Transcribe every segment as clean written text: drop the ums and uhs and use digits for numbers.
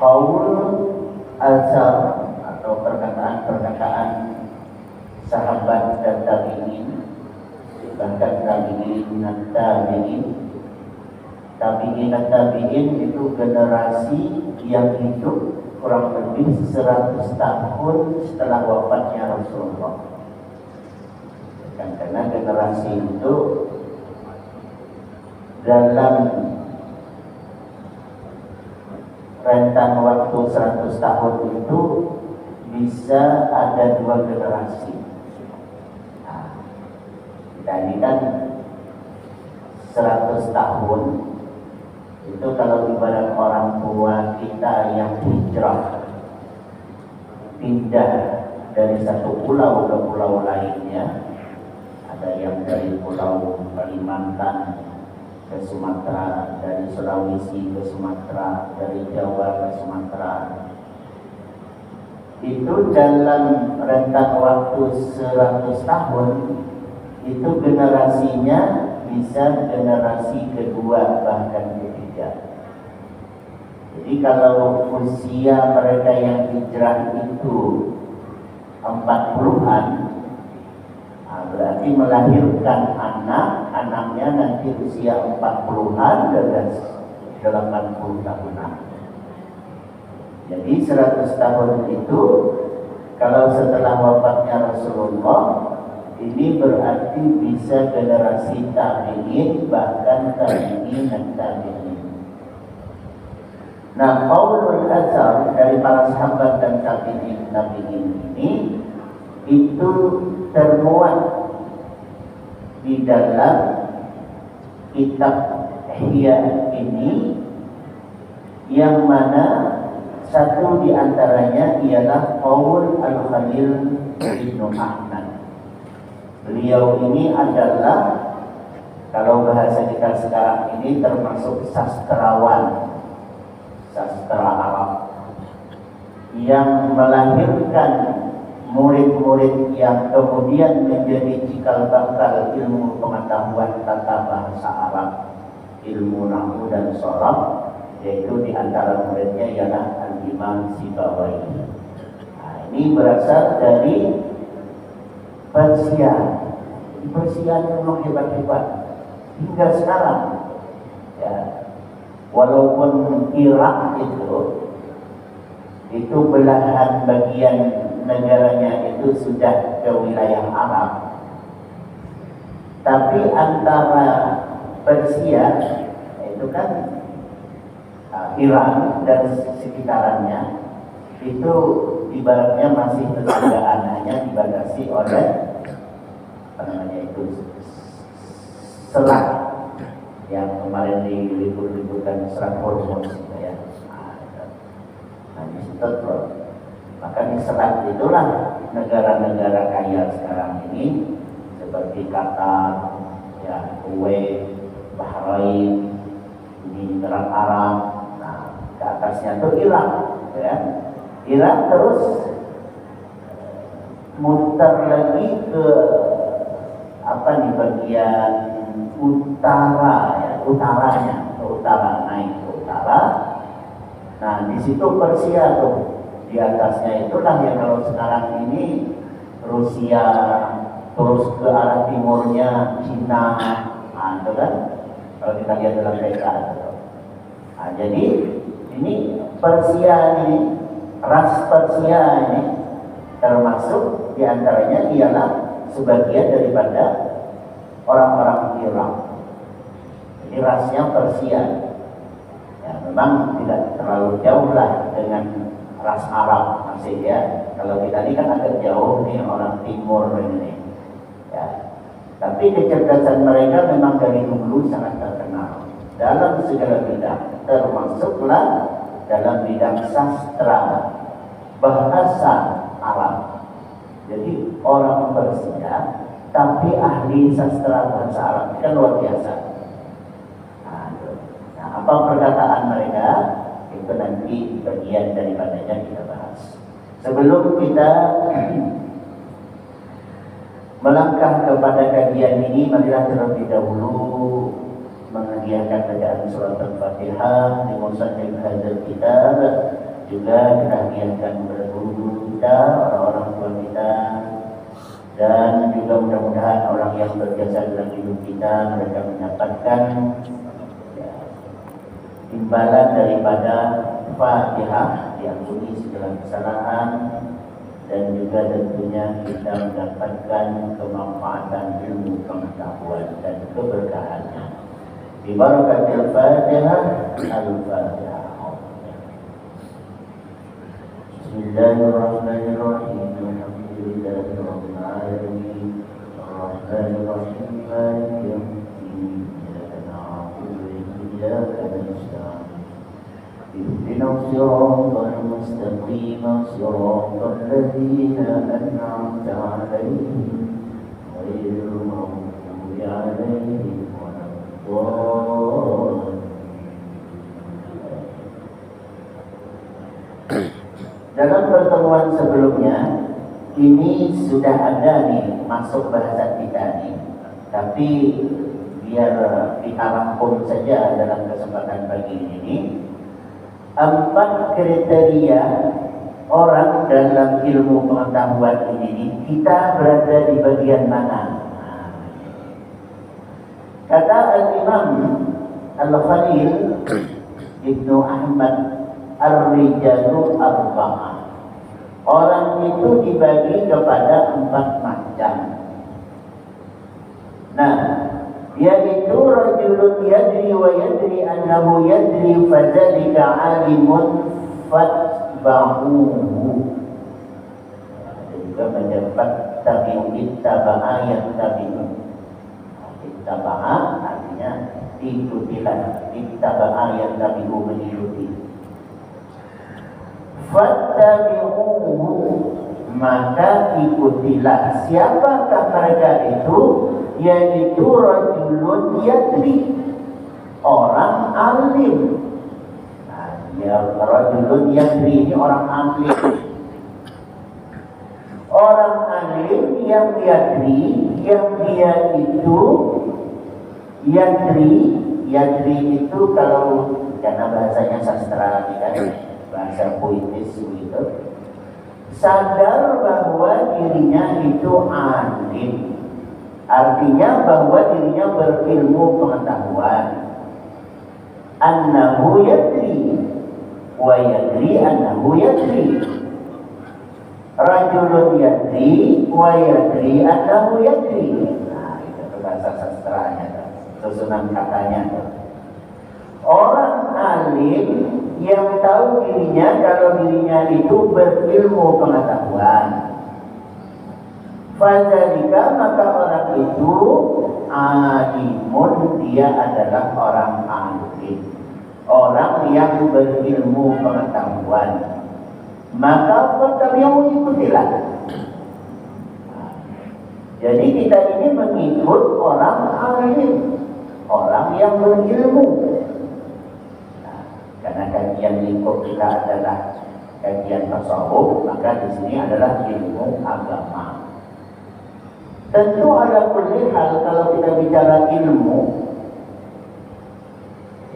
qaul azhar atau perkataan-perkataan sahabat dan tabi'in, bahkan tabi'in dan tabi'in itu generasi yang hidup kurang lebih 100 tahun setelah wafatnya Rasulullah. Karena generasi itu dalam rentang waktu 100 tahun itu bisa ada 2 generasi. Nah, kita ini kan 100 tahun itu kalau ibarat orang tua kita yang hijrah pindah dari satu pulau ke pulau lainnya, ada yang dari pulau Kalimantan ke Sumatera, dari Sulawesi ke Sumatera, dari Jawa ke Sumatera, itu dalam rentang waktu 100 tahun itu generasinya bisa generasi kedua bahkan ketiga. Jadi kalau usia mereka yang hijrah itu 40-an, berarti melahirkan anaknya nanti usia 40-an dan 80 tahunan. Jadi 100 tahun itu kalau setelah wafatnya Rasulullah, ini berarti bisa generasi tabi'in, bahkan tabi'in dan tabi'in. Nah, qaulul azhar dari para sahabat dan tabi'in ini itu termuat di dalam kitab Ihya ini, yang mana satu di antaranya ialah qaul Al-Khalil Ibnu Ahmad. Beliau ini adalah, kalau bahasa kita sekarang ini, termasuk sastrawan, sastra Arab, yang melahirkan murid-murid yang kemudian menjadi cikal bakal ilmu pengetahuan tata bahasa Arab, ilmu nahwu dan sharaf, yaitu di antara muridnya ialah Al-Imam Sibawayh. Nah, ini berasal dari Persia. Persia memang hebat-hebat hingga sekarang. Ya, walaupun Irak itu belahan bagian negaranya itu sudah ke wilayah Arab, tapi antara Persia itu kan Iran dan sekitarannya itu ibaratnya masih tetanggaan, hanya dibatasi oleh selat yang kemarin dilibur-liburkan serat Hormuz ya. Nah, di situ maka di selat itulah negara-negara kaya sekarang ini seperti Qatar, ya, Kuwait, Bahrain, ini Emirat Arab. Nah, ke atasnya itu Irak, ya. Irak terus muter lagi ke bagian utara, ya, utaranya, ke utara, naik ke utara. Nah, di situ Persia tuh, di atasnya itulah yang kalau sekarang ini Rusia, terus ke arah timurnya Cina, nah, itu kan kalau kita lihat dalam peta. Nah, jadi ini Persia ini, ras Persia ini termasuk diantaranya ialah sebagian daripada orang-orang Irak. Jadi rasnya Persia. Ya, memang tidak terlalu jauh lah dengan ras Arab masih, ya. Kalau kita ini kan agak jauh nih, orang timur ini. Ya. Tapi kecerdasan mereka memang dari dulu sangat terkenal dalam segala bidang, termasuklah dalam bidang sastra, bahasa Arab. Jadi orang Persia tapi ahli sastra bahasa Arab, kan luar biasa. Nah, apa perkataan mereka itu nanti bagian daripadanya kita bahas. Sebelum kita melangkah kepada kajian ini, marilah terlebih dahulu menghadiahkan bacaan surat Al-Fatihah di musannif hadzal kitab juga dirahasiakan kepada guru kita, orang-orang tua kita, dan juga mudah-mudahan orang yang berjasa dalam hidup kita mereka mendapatkan imbalan daripada Fatihah, diampuni segala kesalahan, dan juga tentunya kita mendapatkan kemanfaatan ilmu pengetahuan dan keberkahannya. Bi barakatil Fatihah, al-Fatihah. Bismillahirrahmanirrahim. Alhamdulillahi rabbil alamin. Ar-Rahmanir Rahim. Maliki yaumiddin. Iyyaka na'budu wa iyyaka nasta'in. اهدنا الصراط المستقيم صراط الذين أنعمت عليهم غير المغضوب عليهم ولا الضالين. Dalam pertemuan sebelumnya ini sudah ada nih masuk bahasa kita nih, tapi biar kita rangkum saja dalam kesempatan pagi ini. 4 kriteria orang dalam ilmu pengetahuan ini, kita berada di bagian mana? Kata Al-Imam Al-Khalil Ibnu Ahmad, Ar-Rijalu Arba'ah, orang itu dibagi kepada 4 macam. Nah, yaitu rajulun yadri wa yadri annahu yadri fadzalika alimun fatba'uhu. Juga mendapat tabi'u ittaba'a yang tabi'u. Ittaba'a artinya ikutilah, ittaba'a yang tabi'u mengikuti. Fattabi'uhu, maka ikutilah. Siapakah mereka itu? Yaitu rajulun yadri, orang alim. Nah, ya, rajulun yadri ini orang alim. Orang alim yang yadri, yang dia itu yadri itu kalau karena bahasanya sastra kan, bahasa puitis gitu, sadar bahwa dirinya itu alim. Artinya bahwa dirinya berilmu pengetahuan. Annahu yadri wa yadri annahu yadri. Rajulun yadri wa yadri annahu yadri. Nah, itu bahasa sastranya, susunan katanya. Orang alim yang tahu dirinya kalau dirinya itu berilmu pengetahuan. Fadzalika, maka orang itu alimun, dia adalah orang alim, orang yang berilmu pengetahuan. Maka fattabi'u, ikutilah. Jadi kita ini mengikut orang alim, orang yang berilmu. Nah, karena kajian lingkup kita adalah kajian tasawuf, maka di sini adalah ilmu agama. Tentu ada kulli hal kalau kita bicara ilmu,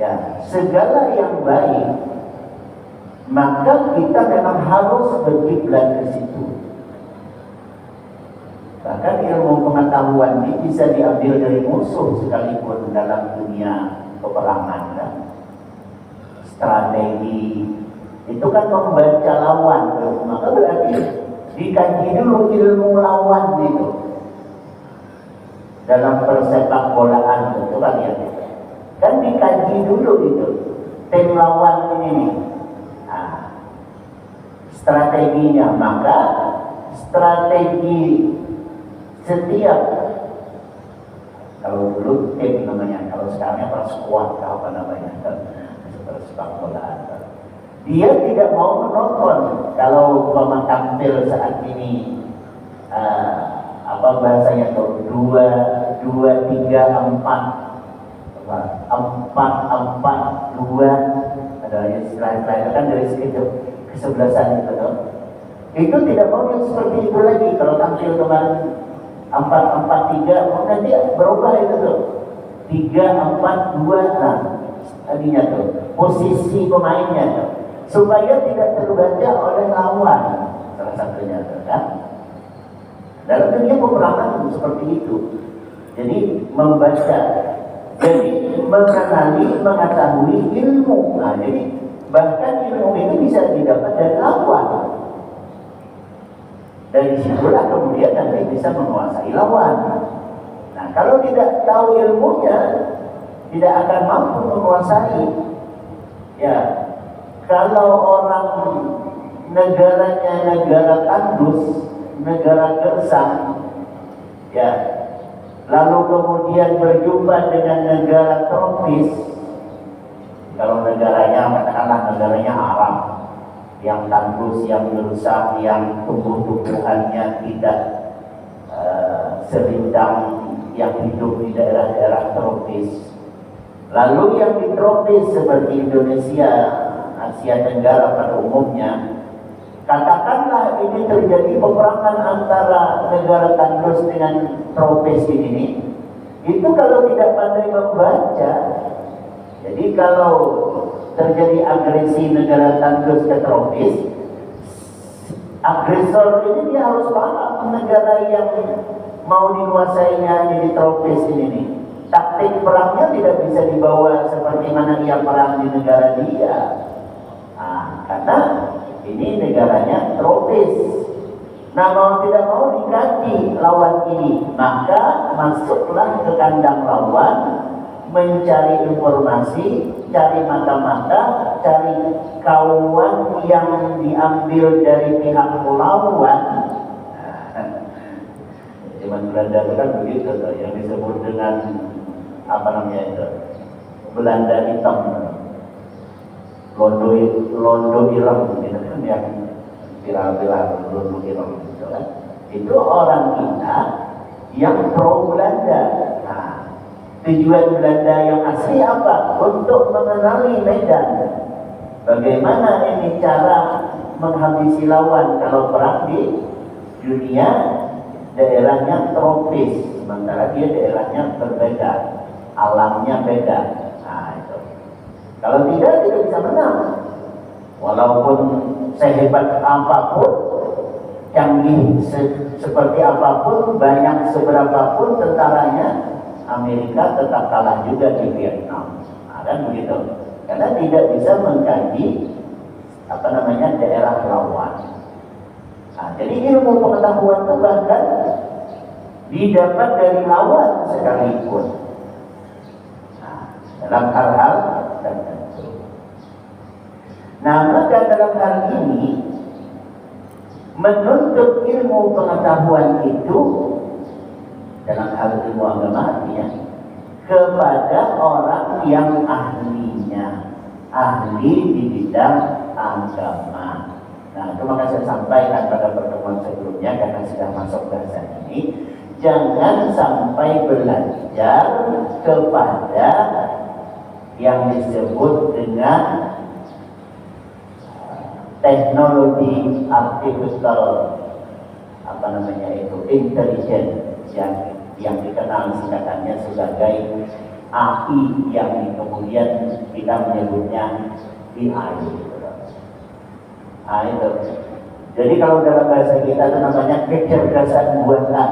ya segala yang baik, maka kita memang harus berkiblat ke situ. Bahkan ilmu pengetahuan ini bisa diambil dari musuh sekalipun dalam dunia peperangan, kan? Strategi itu kan membaca lawan, maka berarti dikaji dulu ilmu lawan itu. Dalam persepak bolaan itu kan ya, kan dikaji dulu itu tim lawan ini nih. Nah, strateginya, maka strategi setiap, kalau dulu tim namanya, kalau sekarang apa squad, apa namanya, persepak bolaan. Dia tidak mau menonton kalau umpama tampil saat ini apa bahasanya tuh 2, 3, 4, 4, 4, 2, ada istilah-istilah itu kan dari kesebelasan itu tuh. Itu tidak mau yang seperti itu lagi. Kalau tampil kemarin 4, 4, 3, oh nanti berubah itu tuh 3, 4, 2, nah tadinya tuh posisi pemainnya tuh. supaya tidak terbaca oleh lawan, salah satunya kan. Dalam dunia peperangan seperti itu. Jadi membaca, jadi mengenali, mengetahui ilmu. Nah, jadi bahkan ilmu itu bisa didapat dari lawan. Dari situlah kemudian nanti bisa menguasai lawan. Nah, kalau tidak tahu ilmunya, tidak akan mampu menguasai. Ya, kalau orang negaranya negara tandus, negara gersang, ya, lalu kemudian berjumpa dengan negara tropis, kalau negaranya katakanlah negaranya Arab, yang tandus, yang gersang, yang tumbuh-tumbuhannya tidak serindang yang hidup di daerah-daerah tropis. Lalu yang di tropis seperti Indonesia, Asia Tenggara pada umumnya, katakanlah ini terjadi peperangan antara negara tandus dengan tropis ini. Itu kalau tidak pandai membaca, jadi kalau terjadi agresi negara tandus ke tropis, agresor ini dia harus paham negara yang mau dikuasainya di tropis ini. Taktik perangnya tidak bisa dibawa seperti mana ia perang di negara dia. Nah, karena ini negaranya tropis. Nah, mau tidak mau dikaji lawan ini, maka masuklah ke kandang lawan, mencari informasi, cari mata-mata, cari kawan yang diambil dari pihak lawan. Zaman Belanda itu kan begitu tuh, yang disebut dengan apa namanya itu, Belanda hitam, Londo Ireng, gitu kan, yang viral-viral Londo Ireng, gitu kan. Itu orang kita yang pro Belanda. Nah, tujuan Belanda yang asli apa? Untuk mengenali medan. Bagaimana ini cara menghabisi lawan kalau perang di dunia daerahnya tropis, sementara dia daerahnya berbeda, alamnya beda. Nah, itu. Kalau tidak bisa menang. Walaupun sehebat apapun, canggih seperti apapun, banyak seberapapun tentaranya, Amerika tetap kalah juga di Vietnam. Nah, kan begitu. Karena tidak bisa mengkaji apa namanya daerah lawan. Nah, jadi ilmu pengetahuan itu bahkan didapat dari lawan sekalipun. Nah, dalam hal-hal tertentu. Nah, maka dalam hal ini menuntut ilmu pengetahuan itu dalam hal ilmu agama ya, kepada orang yang ahlinya, ahli di bidang agama. Nah, itu maka saya sampaikan pada pertemuan sebelumnya, karena sudah masuk bahasa ini, jangan sampai belajar kepada yang disebut dengan teknologi artificial, apa namanya itu, intelligence, yang dikenal singkatannya sebagai AI, yang kemudian kita menyebutnya AI. Nah, itu. Jadi kalau dalam bahasa kita itu namanya kecerdasan buatan.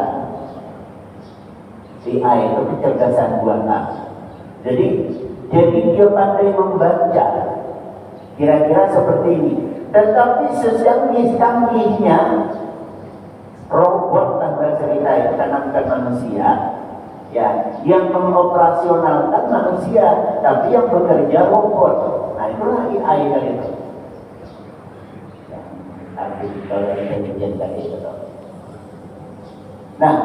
AI itu kecerdasan buatan. Jadi dia pandai membaca. Kira-kira seperti ini. Tetapi secanggih-canggihnya robot tanpa cerita itu, karena bukan manusia, ya, yang mengoperasionalkan manusia, tapi yang bekerja robot. Nah, itulah AI tadi itu. Artificial intelligence tadi itu. Nah,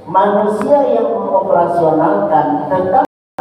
manusia yang mengoperasionalkan, tetapi